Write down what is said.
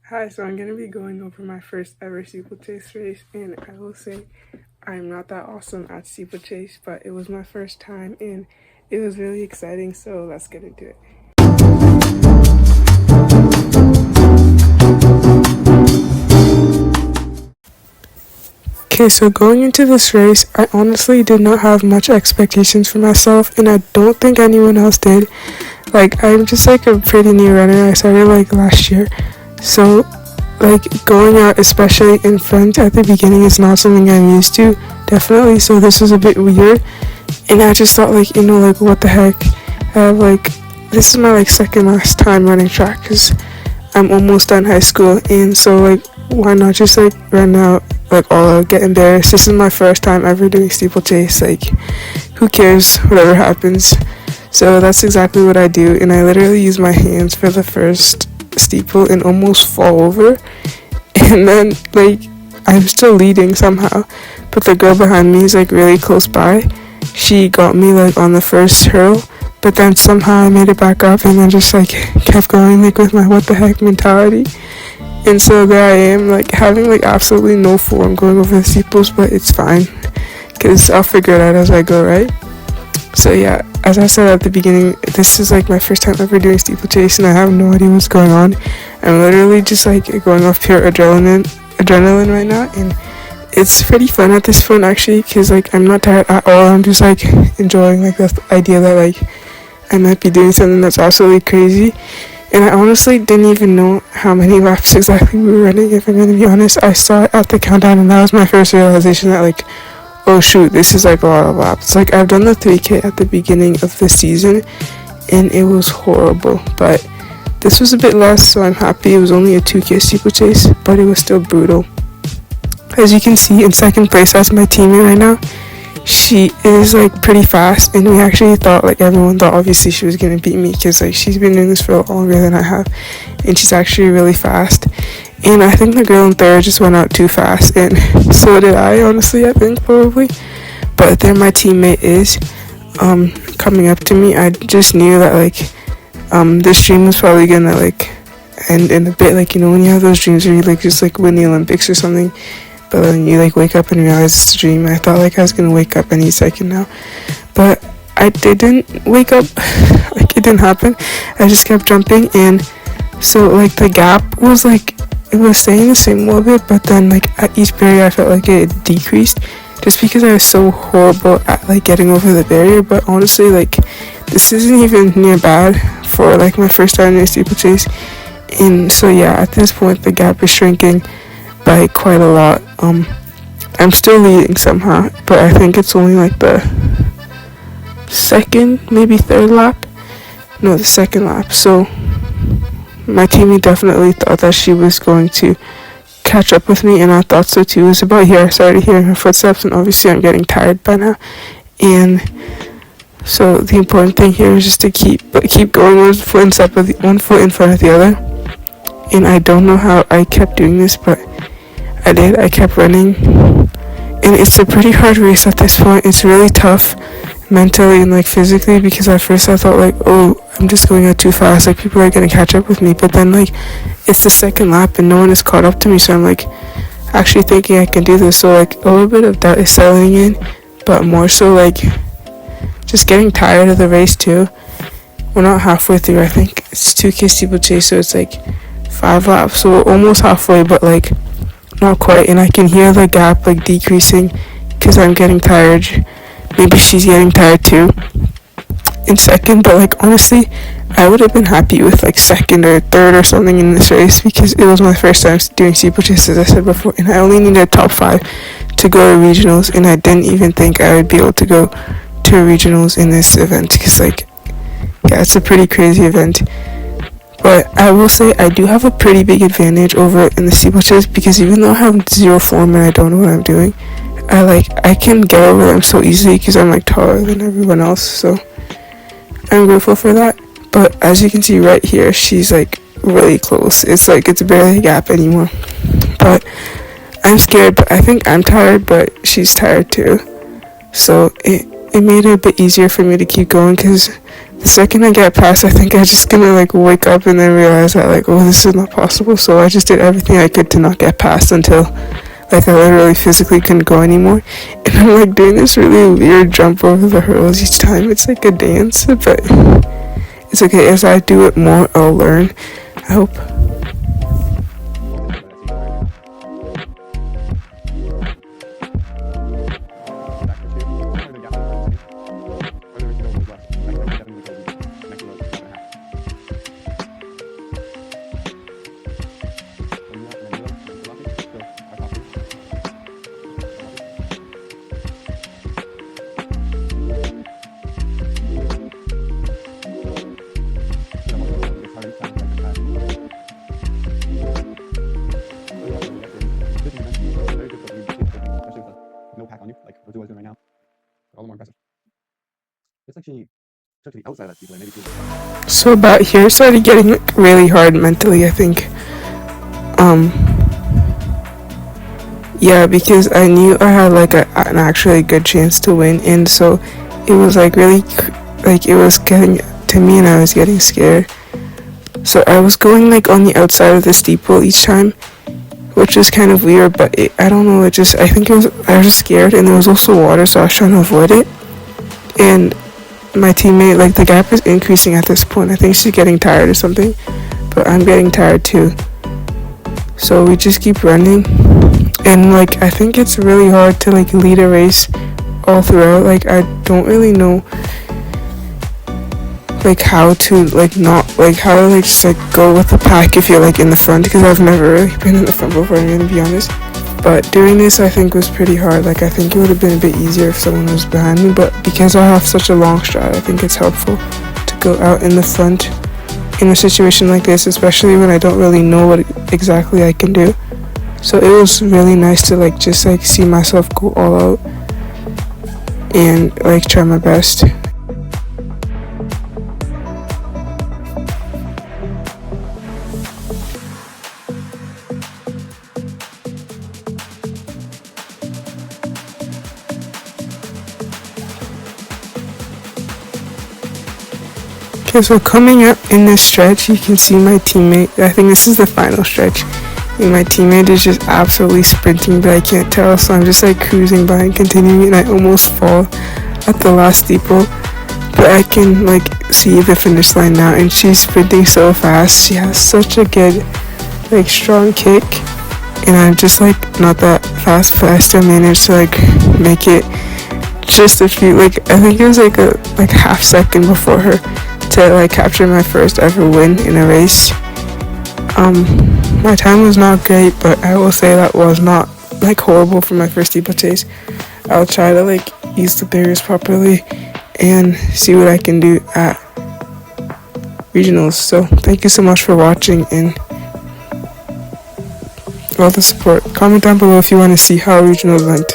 Hi, so I'm going to be going over my first ever steeplechase race, and I will say I'm not that awesome at steeplechase, but it was my first time and it was really exciting, so let's get into it. Okay, so going into this race, I honestly did not have much expectations for myself, and I don't think anyone else did. I'm just a pretty new runner. I started last year, so going out, especially in front at the beginning, is not something I'm used to, definitely. So this was a bit weird, and I just thought what the heck. I have this is my second last time running track because I'm almost done high school, and so why not just run out all out, get embarrassed. This is my first time ever doing steeplechase. Who cares, whatever happens. So that's exactly what I do, and I literally use my hands for the first steeple and almost fall over, and then I'm still leading somehow, but the girl behind me is really close by. She got me on the first hurdle, but then somehow I made it back up, and then just kept going with my what the heck mentality. And so there I am having absolutely no form going over the steeples, but it's fine because I'll figure it out as I go, right? So yeah, as I said at the beginning, this is my first time ever doing steeplechase, and I have no idea what's going on. I'm literally just going off pure adrenaline right now, and it's pretty fun at this point actually, because I'm not tired at all. I'm just enjoying the idea that I might be doing something that's absolutely crazy. And I honestly didn't even know how many laps exactly we were running, if I'm gonna be honest. I saw it at the countdown, and that was my first realization that oh shoot, this is a lot of laps. I've done the 3K at the beginning of the season, and it was horrible, but this was a bit less, so I'm happy. It was only a 2K steeplechase, but it was still brutal. As you can see, in second place, that's my teammate right now. She is pretty fast, and we actually thought everyone thought obviously she was gonna beat me because she's been doing this for longer than I have, and she's actually really fast. And I think the girl in third just went out too fast, and so did I, honestly, I think, probably. But there my teammate is, coming up to me. I just knew that, this dream was probably gonna, end in a bit, when you have those dreams where you, just, win the Olympics or something, but then you, wake up and realize it's a dream. I thought, I was gonna wake up any second now, but I didn't wake up. It didn't happen. I just kept jumping, and so, the gap was, it was staying the same a little bit, but then at each barrier I felt it decreased just because I was so horrible at getting over the barrier. But honestly, this isn't even near bad for my first time in a steeplechase. And so yeah, at this point the gap is shrinking by quite a lot. I'm still leading somehow, but I think it's only the second, maybe third lap. No, the second lap. So my teammate definitely thought that she was going to catch up with me, and I thought so too. It was about here I started hearing her footsteps, and obviously I'm getting tired by now. And so the important thing here is just to keep going one foot in front of the other. And I don't know how I kept doing this, but I did. I kept running, and it's a pretty hard race at this point. It's really tough mentally and physically, because at first I thought oh, I'm just going out too fast, people are gonna catch up with me, but then it's the second lap and no one is caught up to me, so I'm actually thinking I can do this. So a little bit of doubt is settling in, but more so just getting tired of the race too. We're not halfway through. I think it's 2K steeplechase, so it's 5 laps, so we're almost halfway, but not quite. And I can hear the gap decreasing because I'm getting tired. Maybe she's getting tired too in second, but honestly I would have been happy with second or third or something in this race, because it was my first time doing steeplechase, as I said before, and I only needed top 5 to go to regionals, and I didn't even think I would be able to go to regionals in this event, because yeah, it's a pretty crazy event. But I will say I do have a pretty big advantage over in the steeplechase, because even though I have zero form and I don't know what I'm doing, I can get over them so easily because I'm taller than everyone else, so I'm grateful for that. But as you can see right here, she's really close. It's barely a gap anymore. But I'm scared, but I think I'm tired, but she's tired too. So it made it a bit easier for me to keep going, because the second I get past, I think I just gonna like wake up and then realize that like, oh, this is not possible. So I just did everything I could to not get past until like I literally physically couldn't go anymore. And I'm like doing this really weird jump over the hurdles each time. It's like a dance, but it's okay. As I do it more, I'll learn, I hope. No pack on you, like Ozua is doing right now. All the more impressive. It's like she took to the outside of that people and maybe too. So about here, it started getting like really hard mentally, I think. Yeah, because I knew I had like an actually good chance to win, and so it was like really, like it was getting to me, and I was getting scared. So I was going like on the outside of the steeple each time, which is kind of weird, but I don't know, I think I was scared, and there was also water, so I was trying to avoid it. And my teammate, like the gap is increasing at this point. I think she's getting tired or something, but I'm getting tired too. So we just keep running, and like I think it's really hard to like lead a race all throughout. Like I don't really know like how to like not like how to like just like go with the pack if you're like in the front, because I've never really been in the front before, I'm gonna be honest. But doing this I think was pretty hard. Like I think it would have been a bit easier if someone was behind me, but because I have such a long stride, I think it's helpful to go out in the front in a situation like this, especially when I don't really know what exactly I can do. So it was really nice to like just like see myself go all out and like try my best. Okay, so coming up in this stretch, you can see my teammate. I think this is the final stretch. And my teammate is just absolutely sprinting, but I can't tell, so I'm just like cruising by and continuing, and I almost fall at the last steeple. But I can like see the finish line now, and she's sprinting so fast. She has such a good, like strong kick, and I'm just like not that fast, but I still managed to like make it just a few, like I think it was like a half second before her to like capture my first ever win in a race. My time was not great, but I will say that was not like horrible for my first steeplechase. I'll try to like use the barriers properly and see what I can do at regionals. So thank you so much for watching and all the support. Comment down below if you want to see how regionals went.